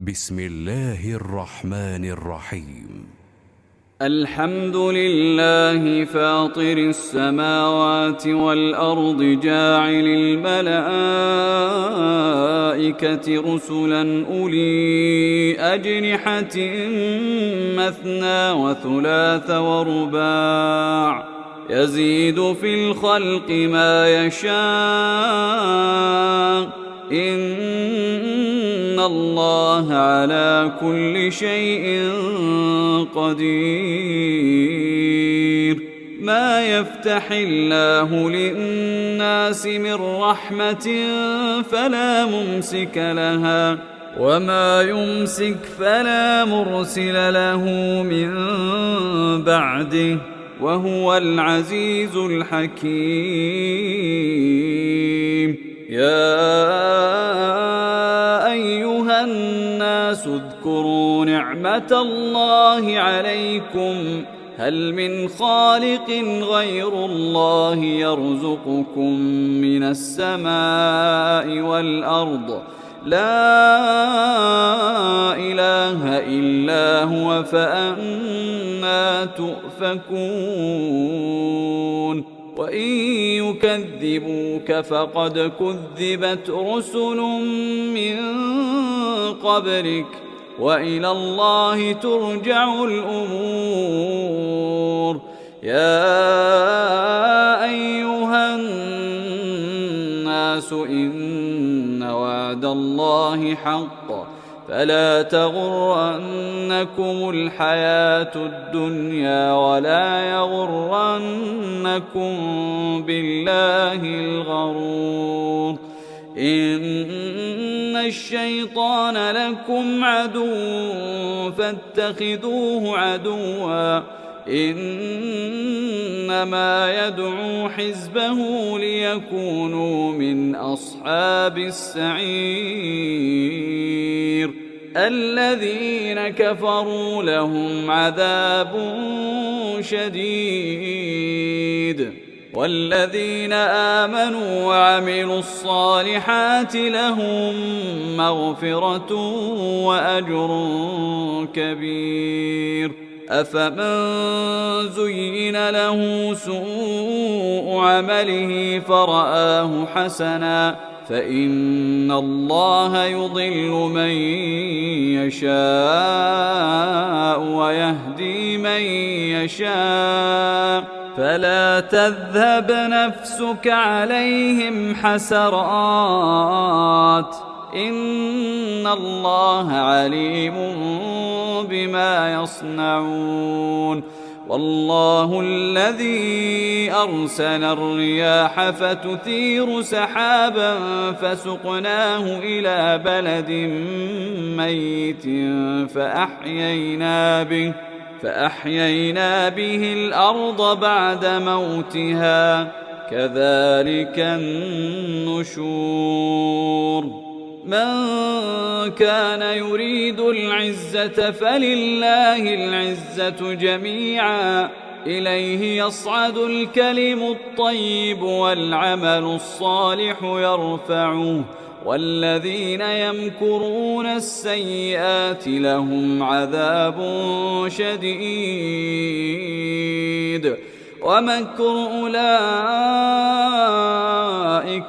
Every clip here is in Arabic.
بسم الله الرحمن الرحيم. الحمد لله فاطر السماوات والأرض جاعل الملائكة رسلا أولي أجنحة مثنى وثلاث ورباع يزيد في الخلق ما يشاء إن الله على كل شيء قدير. ما يفتح الله للناس من رحمة فلا ممسك لها وما يمسك فلا مرسل له من بعده وهو العزيز الحكيم. يا أيها الناس اذكروا نعمة الله عليكم هل من خالق غير الله يرزقكم من السماء والأرض لا إله إلا هو فأنى تؤفكون. وإن يكذبوك فقد كذبت رسل من قبلك وإلى الله ترجع الأمور. يا أيها الناس إن وعد الله حق فلا تغرنكم الحياة الدنيا ولا يغرنكم بالله الغرور. إن الشيطان لكم عدو فاتخذوه عدوا إنما يدعو حزبه ليكونوا من أصحاب السعير. الذين كفروا لهم عذاب شديد والذين آمنوا وعملوا الصالحات لهم مغفرة وأجر كبير. أفمن زين له سوء عمله فرآه حسنا فإن الله يضل من يشاء ويهدي من يشاء فلا تذهب نفسك عليهم حسرات إن الله عليم بما يصنعون. والله الذي أرسل الرياح فتثير سحابا فسقناه إلى بلد ميت فأحيينا به الأرض بعد موتها كذلك النشور. من كان يريد العزة فلله العزة جميعا إليه يصعد الكلم الطيب والعمل الصالح يرفعه والذين يمكرون السيئات لهم عذاب شديد ومكر أولئك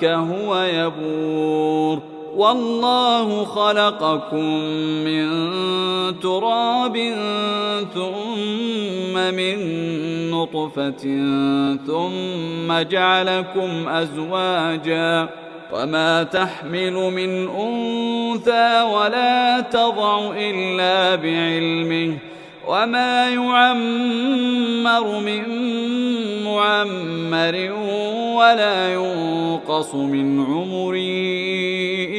هو يبور. والله خلقكم من تراب ثم من نطفة ثم جعلكم أزواجا وما تحمل من أنثى ولا تضع إلا بعلمه وما يعمر من معمر ولا ينقص من عمره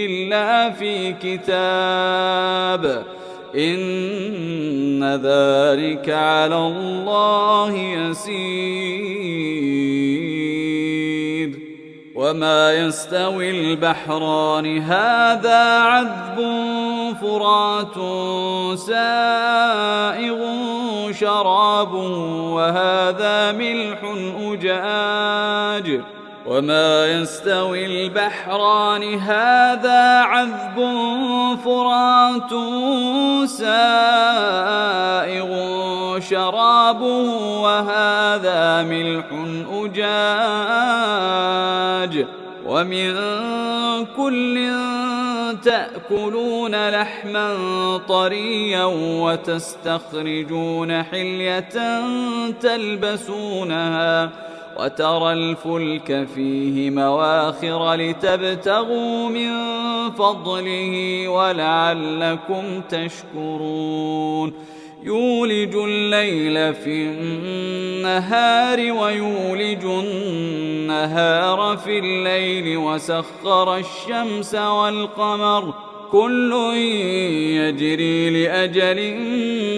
إلا في كتاب إن ذلك على الله يسير. وما يستوي البحران هذا عذب فرات سائغ شرابه وهذا ملح أجاج وما يستوي البحران هذا عذب فرات سائغ شرابه وهذا ملح أجاج ومن كل تأكلون لحما طريا وتستخرجون حلية تلبسونها وترى الفلك فيه مواخر لتبتغوا من فضله ولعلكم تشكرون يولج الليل في النهار ويولج النهار في الليل وسخر الشمس والقمر كل يجري لأجل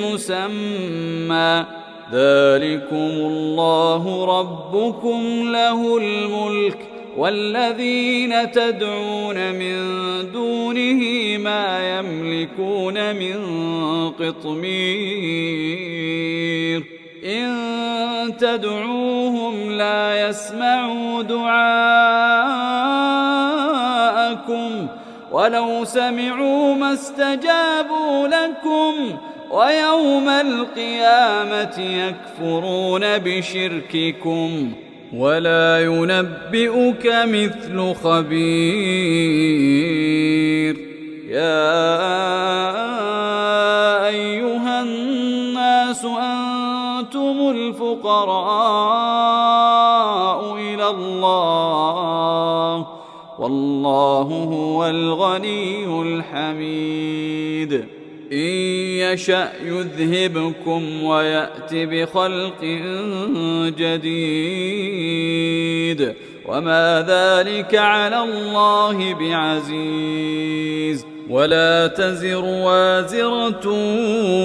مسمى ذلكم الله ربكم له الملك والذين تدعون من دونه ما يملكون من قطمير إن تدعوهم لا يسمعوا دعاءكم ولو سمعوا ما استجابوا لكم ويوم القيامة يكفرون بشرككم ولا ينبئك مثل خبير يا أيها الناس أنتم الفقراء إلى الله والله هو الغني الحميد إن يشأ يذهبكم ويأت بخلق جديد وما ذلك على الله بعزيز ولا تزر وازرة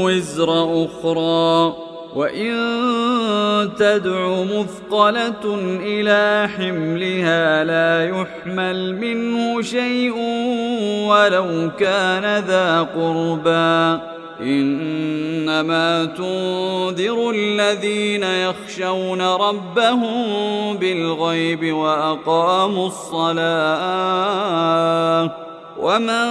وزر أخرى وإن تدع مثقلة إلى حملها لا يحمل منه شيء ولو كان ذا قربى إنما تنذر الذين يخشون ربهم بالغيب وأقاموا الصلاة ومن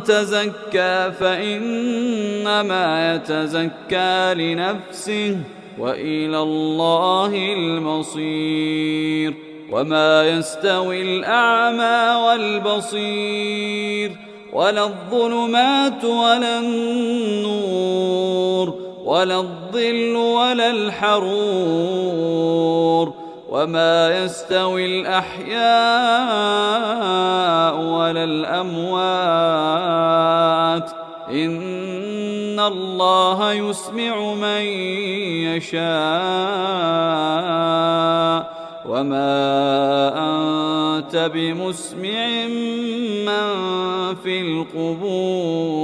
تزكى فإنما يتزكى لنفسه وإلى الله المصير وما يستوي الأعمى والبصير ولا الظلمات ولا النور ولا الظل ولا الحرور وما يستوي الأحياء ولا الأموات إن الله يسمع من يشاء وما أنت بمسمع من في القبور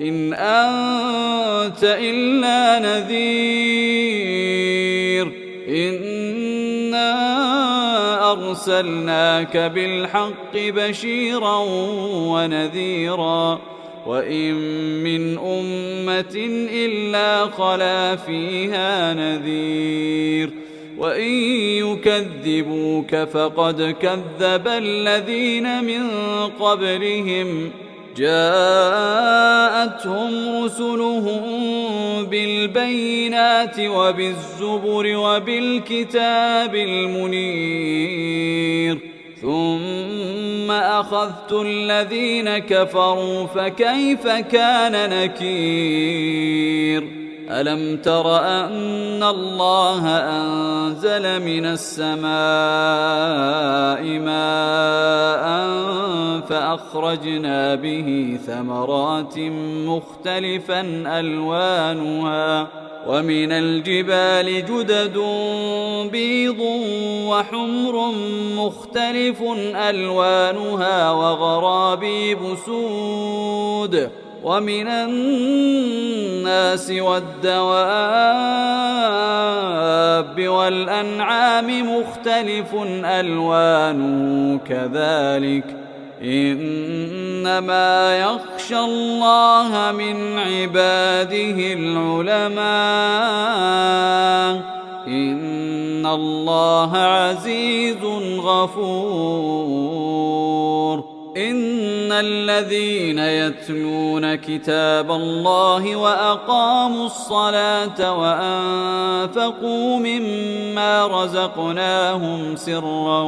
إن أنت إلا نذير إنا أرسلناك بالحق بشيرا ونذيرا وإن من أمة إلا خلا فيها نذير وإن يكذبوك فقد كذب الذين من قبلهم جاءتهم رسلهم بالبينات وبالزبر وبالكتاب المنير ثم أخذت الذين كفروا فكيف كان نكير ألم تر أن الله أنزل من السماء ماء فأخرجنا به ثمرات مختلفا ألوانها ومن الجبال جدد بيض وحمر مختلف ألوانها وغرابيب سود ومن الناس والدواب والأنعام مختلف ألوانه كذلك إنما يخشى الله من عباده العلماء إن إن الله عزيز غفور. إن الذين يتلون كتاب الله وأقاموا الصلاة وأنفقوا مما رزقناهم سرا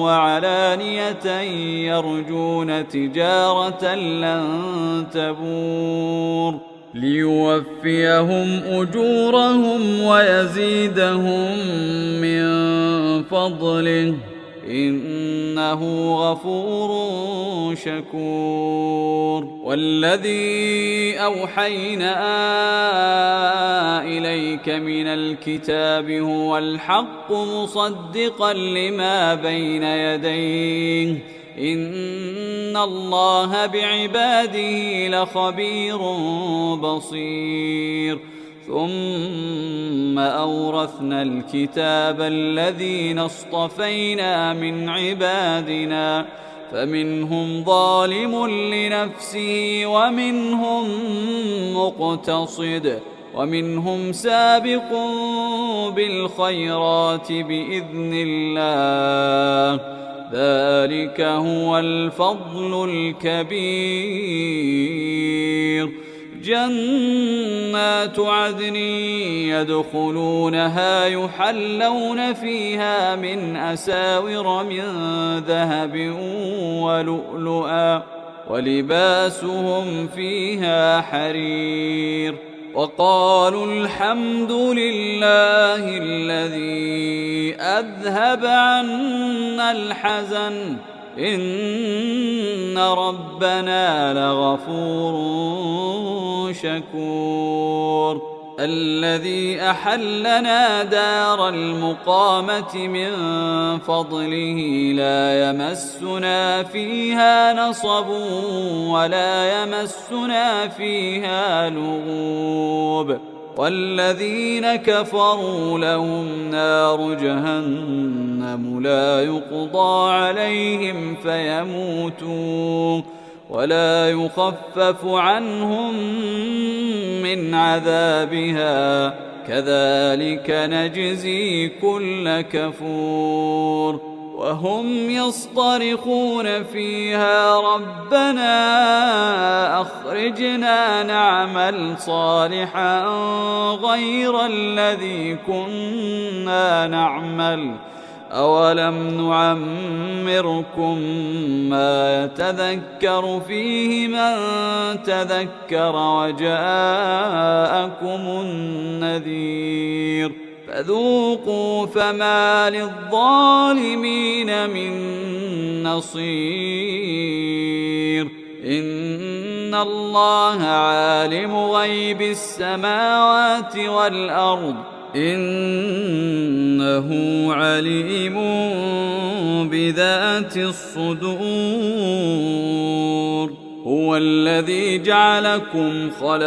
وعلانية يرجون تجارة لن تبور ليوفيهم أجورهم ويزيدهم من فضله إنه غفور شكور. والذي أوحينا إليك من الكتاب هو الحق مصدقا لما بين يديه إن الله بعباده لخبير بصير. ثم أورثنا الكتاب الذين اصطفينا من عبادنا فمنهم ظالم لنفسه ومنهم مقتصد ومنهم سابق بالخيرات بإذن الله ذلك هو الفضل الكبير. جنات عدن يدخلونها يحلون فيها من أساور من ذهب ولؤلؤا ولباسهم فيها حرير. وقالوا الحمد لله الذي أذهب عنا الحزن إن ربنا لغفور شكور. الذي أحلنا دار المقامة من فضله لا يمسنا فيها نصب ولا يمسنا فيها لغوب. والذين كفروا لهم نار جهنم لا يقضى عليهم فيموتوا ولا يخفف عنهم من عذابها كذلك نجزي كل كفور. وهم يصطرخون فيها ربنا أخرجنا نعمل صالحا غير الذي كنا نعمل أولم نعمركم ما يتذكر فيه من تذكر وجاءكم النذير فذوقوا فما للظالمين من نصير. إن الله عالم غيب السماوات والأرض إنه عليم بذات الصدور. هو الذي جعلكم خلائف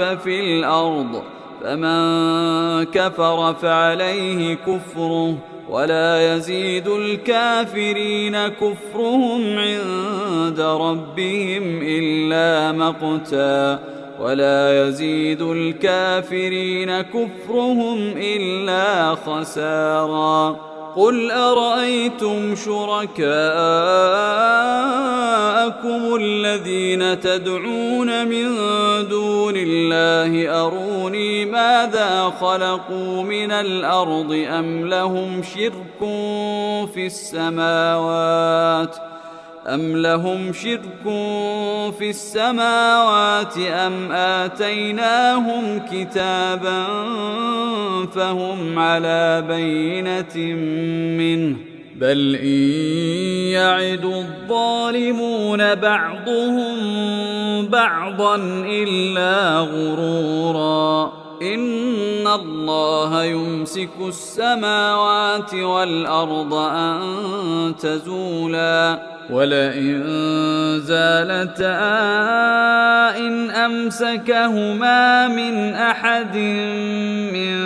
في الأرض فمن كفر فعليه كفره ولا يزيد الكافرين كفرهم عند ربهم إلا مقتا ولا يزيد الكافرين كفرهم إلا خسارا. قل أرأيتم شركاءكم الذين تدعون من دون الله أروني ماذا خلقوا من الأرض أم لهم شرك في السماوات أم آتيناهم كتابا فهم على بينة منه بل إن يعد الظالمون بعضهم بعضا إلا غرورا. إن الله يمسك السماوات والأرض أن تزولا ولئن زالتا إن أمسكهما من أحد من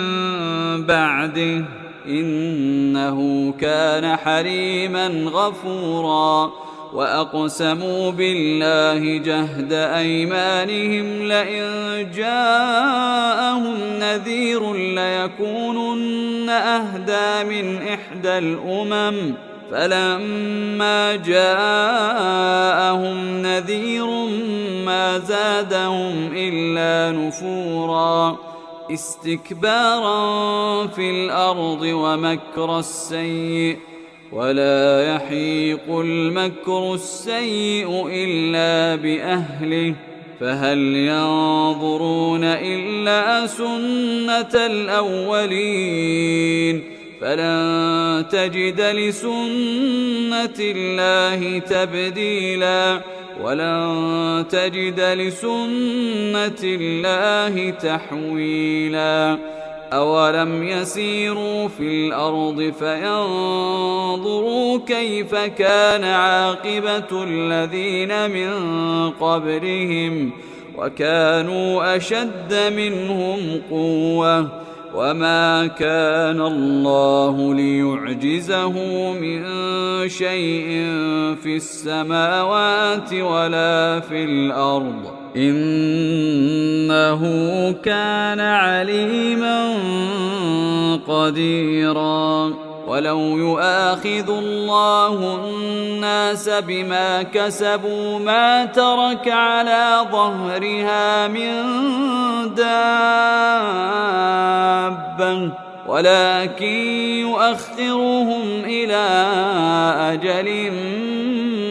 بعده إنه كان حليما غفورا. وأقسموا بالله جهد أيمانهم لئن جاءهم نذير ليكونن أهدى من إحدى الأمم فلما جاءهم نذير ما زادهم إلا نفورا استكبارا في الأرض ومكر السيء ولا يحيق المكر السيء إلا بأهله فهل ينظرون إلا سنة الأولين فلن تجد لسنة الله تبديلا ولن تجد لسنة الله تحويلا أولم يسيروا في الأرض فينظروا كيف كان عاقبة الذين من قبلهم وكانوا أشد منهم قوة وما كان الله ليعجزه من شيء في السماوات ولا في الأرض إنه كان عليما قديرا ولو يؤاخذ الله الناس بما كسبوا ما ترك على ظهرها من دابة ولكن يؤخرهم إلى أجل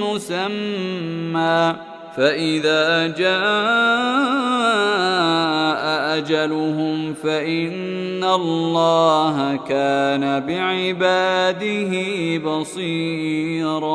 مسمى فإذا جاء أجلهم فإن الله كان بعباده بصيراً